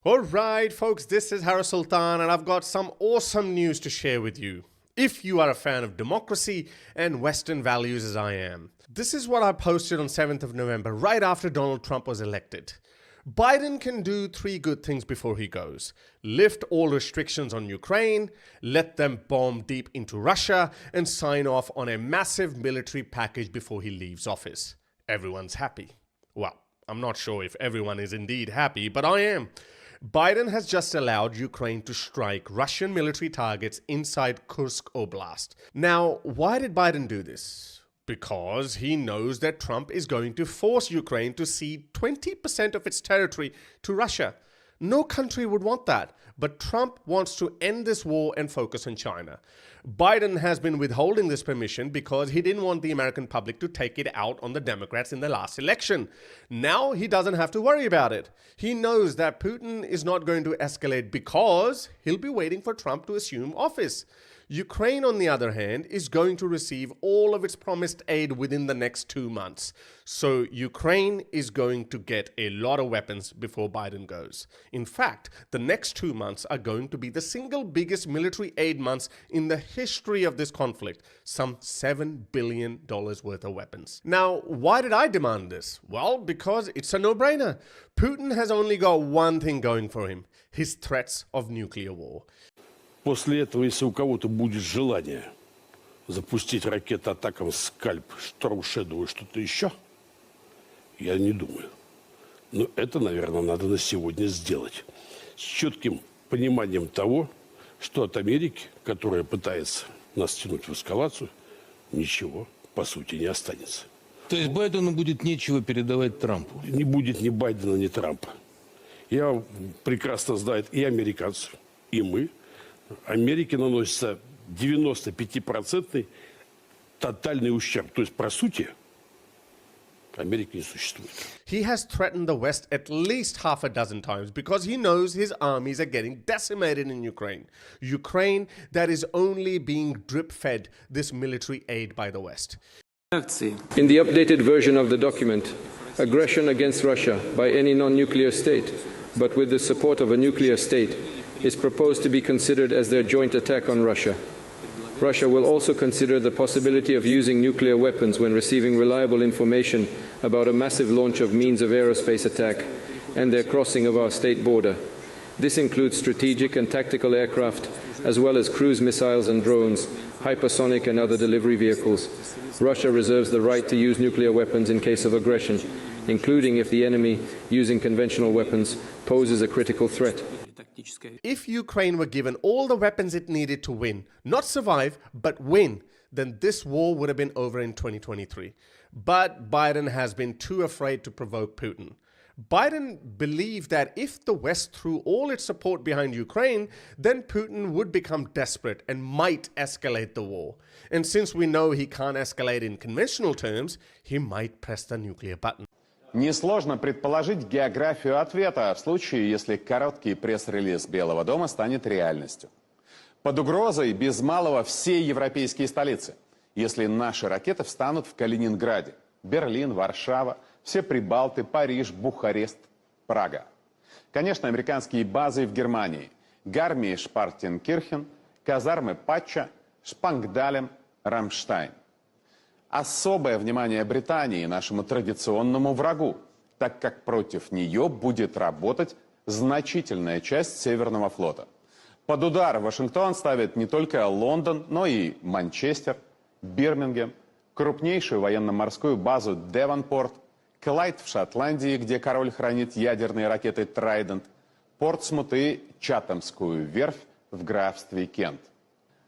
Alright folks, this is Harris Sultan and I've got some awesome news to share with you. If you are a fan of democracy and Western values as I am. This is what I posted on 7th of November, right after Donald Trump was elected. Biden can do 3 good things before he goes. Lift all restrictions on Ukraine, let them bomb deep into Russia, and sign off on a massive military package before he leaves office. Everyone's happy. Well, I'm not sure if everyone is indeed happy, but I am. Biden has just allowed Ukraine to strike Russian military targets inside Kursk Oblast. Now, why did Biden do this? Because he knows that Trump is going to force Ukraine to cede 20% of its territory to Russia. No country would want that, but Trump wants to end this war and focus on China. Biden has been withholding this permission because he didn't want the American public to take it out on the Democrats in the last election. Now he doesn't have to worry about it. He knows that Putin is not going to escalate because he'll be waiting for Trump to assume office. Ukraine, on the other hand, is going to receive all of its promised aid within the next 2 months. So Ukraine is going to get a lot of weapons before Biden goes. In fact, the next 2 months are going to be the single biggest military aid months in the history of this conflict, some $7 billion worth of weapons. Now, why did I demand this? Well, because it's a no-brainer. Putin has only got one thing going for him, his threats of nuclear war. После этого, если у кого-то будет желание запустить ракеты атакам «Скальп», «Шторм Шэдоу» и что-то еще, я не думаю. Но это, наверное, надо на сегодня сделать. С четким пониманием того, что от Америки, которая пытается нас тянуть в эскалацию, ничего, по сути, не останется. То есть Байдену будет нечего передавать Трампу? Не будет ни Байдена, ни Трампа. Я прекрасно знаю и американцев, и мы. Америке наносится 95% тотальный ущерб. То есть, по сути, Америки не существует. He has threatened the West at least half a dozen times because he knows his armies are getting decimated in Ukraine. Ukraine that is only being drip-fed this military aid by the West. In the updated version of the document, aggression against Russia by any non-nuclear state, but with the support of a nuclear state, is proposed to be considered as their joint attack on Russia. Russia will also consider the possibility of using nuclear weapons when receiving reliable information about a massive launch of means of aerospace attack and their crossing of our state border. This includes strategic and tactical aircraft, as well as cruise missiles and drones, hypersonic and other delivery vehicles. Russia reserves the right to use nuclear weapons in case of aggression, including if the enemy, using conventional weapons, poses a critical threat. If Ukraine were given all the weapons it needed to win, not survive, but win, then this war would have been over in 2023. But Biden has been too afraid to provoke Putin. Biden believed that if the West threw all its support behind Ukraine, then Putin would become desperate and might escalate the war. And since we know he can't escalate in conventional terms, he might press the nuclear button. Несложно предположить географию ответа в случае, если короткий пресс-релиз Белого дома станет реальностью. Под угрозой без малого все европейские столицы, если наши ракеты встанут в Калининграде, Берлин, Варшава, все Прибалты, Париж, Бухарест, Прага. Конечно, американские базы в Германии, Гармии Шпартенкирхен, казармы Патча, Шпангдалем, Рамштайн. Особое внимание Британии, нашему традиционному врагу, так как против нее будет работать значительная часть Северного флота. Под удар Вашингтон ставит не только Лондон, но и Манчестер, Бирмингем, крупнейшую военно-морскую базу Девонпорт, Клайд в Шотландии, где король хранит ядерные ракеты Трайдент, Портсмут и Чатамскую верфь в графстве Кент.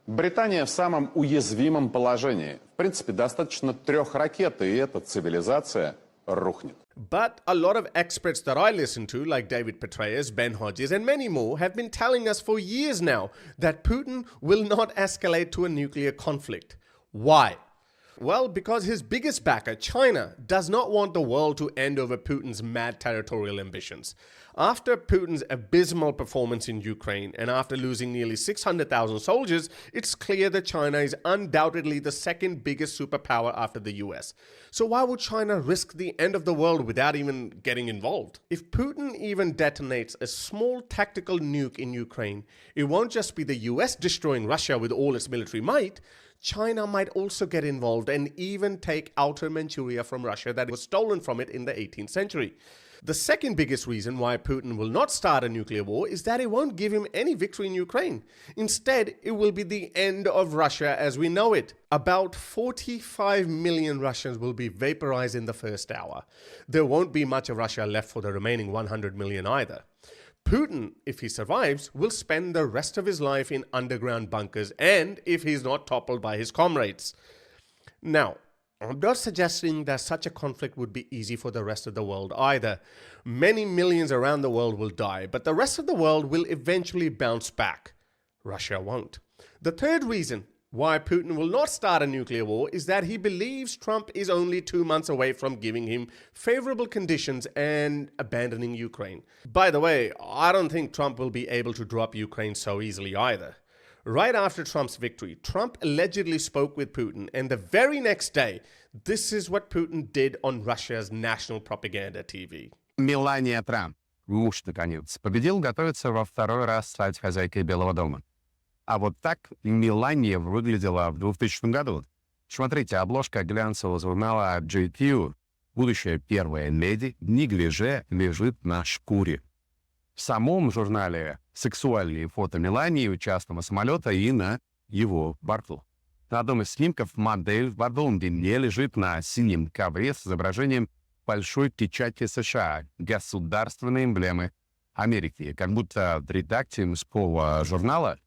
Британия в самом уязвимом положении. В принципе, достаточно 3 ракет, и эта цивилизация рухнет. But a lot of experts that I listen to, like David Petraeus, Ben Hodges, and many more, have been telling us for years now that Putin will not escalate to a nuclear conflict. Why? Well, because his biggest backer, China, does not want the world to end over Putin's mad territorial ambitions. After Putin's abysmal performance in Ukraine and after losing nearly 600,000 soldiers, it's clear that China is undoubtedly the second biggest superpower after the US. So why would China risk the end of the world without even getting involved? If Putin even detonates a small tactical nuke in Ukraine, it won't just be the US destroying Russia with all its military might. China might also get involved and even take Outer Manchuria from Russia that was stolen from it in the 18th century. The second biggest reason why Putin will not start a nuclear war is that it won't give him any victory in Ukraine. Instead, it will be the end of Russia as we know it. About 45 million Russians will be vaporized in the first hour. There won't be much of Russia left for the remaining 100 million either. Putin, if he survives, will spend the rest of his life in underground bunkers and if he's not toppled by his comrades. Now, I'm not suggesting that such a conflict would be easy for the rest of the world either. Many millions around the world will die, but the rest of the world will eventually bounce back. Russia won't. The third reason why Putin will not start a nuclear war is that he believes Trump is only 2 months away from giving him favorable conditions and abandoning Ukraine. By the way, I don't think Trump will be able to drop Ukraine so easily either. Right after Trump's victory, Trump allegedly spoke with Putin, and the very next day, this is what Putin did on Russia's national propaganda TV. Мелания Трамп, муж, наконец, победил, готовится во второй раз стать хозяйкой Белого дома. А вот так Мелания выглядела в 2000 году. Смотрите, обложка глянцевого журнала GQ. Будущая первая леди в неглиже лежит на шкуре. В самом журнале сексуальные фото Мелании у частного самолета и на его борту. На одном из снимков модель в бордовом белье лежит на синем ковре с изображением большой печати США, государственной эмблемы Америки. Как будто в редакции мужского журнала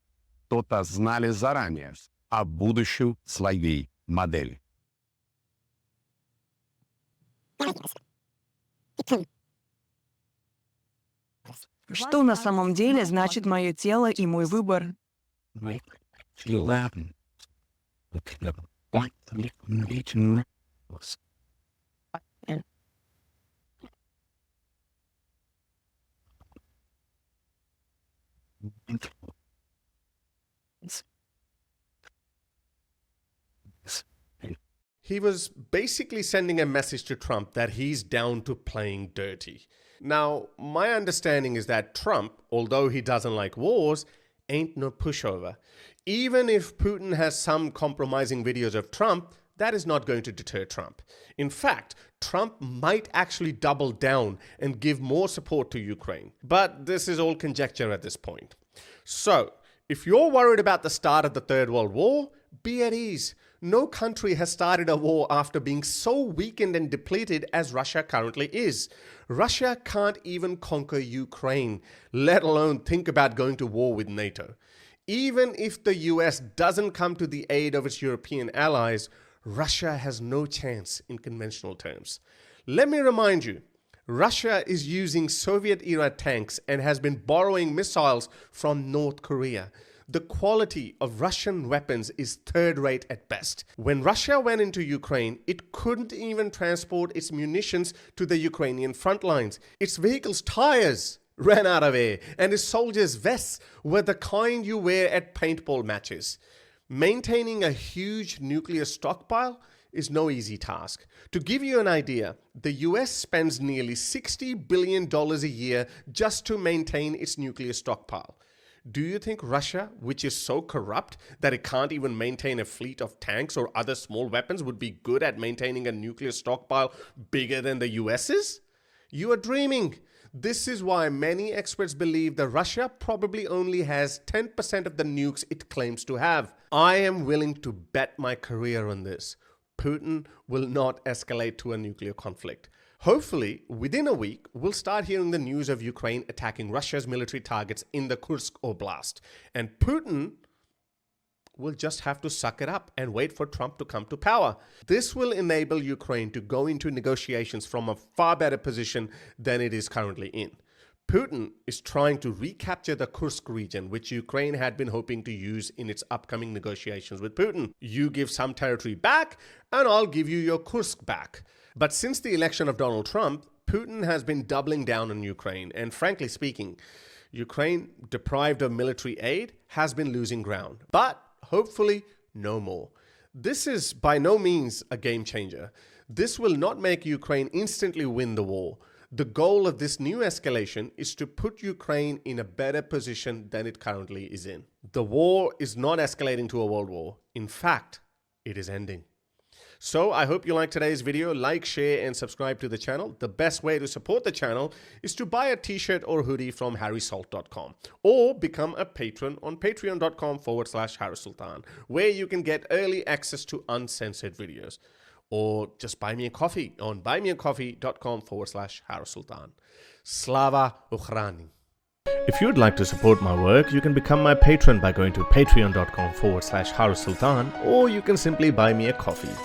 кто-то знали заранее о будущем своей модели. Что на самом деле значит мое тело и мой выбор? He was basically sending a message to Trump that he's down to playing dirty. Now, my understanding is that Trump, although he doesn't like wars, ain't no pushover. Even if Putin has some compromising videos of Trump, that is not going to deter Trump. In fact, Trump might actually double down and give more support to Ukraine. But this is all conjecture at this point. So, if you're worried about the start of the Third World War, be at ease. No country has started a war after being so weakened and depleted as Russia currently is. Russia can't even conquer Ukraine, let alone think about going to war with NATO. Even if the US doesn't come to the aid of its European allies, Russia has no chance in conventional terms. Let me remind you, Russia is using Soviet-era tanks and has been borrowing missiles from North Korea. The quality of Russian weapons is third-rate at best. When Russia went into Ukraine, it couldn't even transport its munitions to the Ukrainian front lines. Its vehicles' tires ran out of air, and its soldiers' vests were the kind you wear at paintball matches. Maintaining a huge nuclear stockpile is no easy task. To give you an idea, the US spends nearly $60 billion a year just to maintain its nuclear stockpile. Do you think Russia, which is so corrupt that it can't even maintain a fleet of tanks or other small weapons, would be good at maintaining a nuclear stockpile bigger than the US's? You are dreaming. This is why many experts believe that Russia probably only has 10% of the nukes it claims to have. I am willing to bet my career on this. Putin will not escalate to a nuclear conflict. Hopefully, within a week, we'll start hearing the news of Ukraine attacking Russia's military targets in the Kursk Oblast. And Putin will just have to suck it up and wait for Trump to come to power. This will enable Ukraine to go into negotiations from a far better position than it is currently in. Putin is trying to recapture the Kursk region, which Ukraine had been hoping to use in its upcoming negotiations with Putin. You give some territory back, and I'll give you your Kursk back. But since the election of Donald Trump, Putin has been doubling down on Ukraine, and frankly speaking, Ukraine, deprived of military aid, has been losing ground. But hopefully, no more. This is by no means a game changer. This will not make Ukraine instantly win the war. The goal of this new escalation is to put Ukraine in a better position than it currently is in. The war is not escalating to a world war. In fact, it is ending. So I hope you liked today's video. Like, share, and subscribe to the channel. The best way to support the channel is to buy a t-shirt or hoodie from harrysult.com or become a patron on patreon.com/Harris Sultan, where you can get early access to uncensored videos. Or just buy me a coffee on buymeacoffee.com/Harris Sultan. Slava Ukraini. If you'd like to support my work, you can become my patron by going to patreon.com/Harris Sultan, or you can simply buy me a coffee.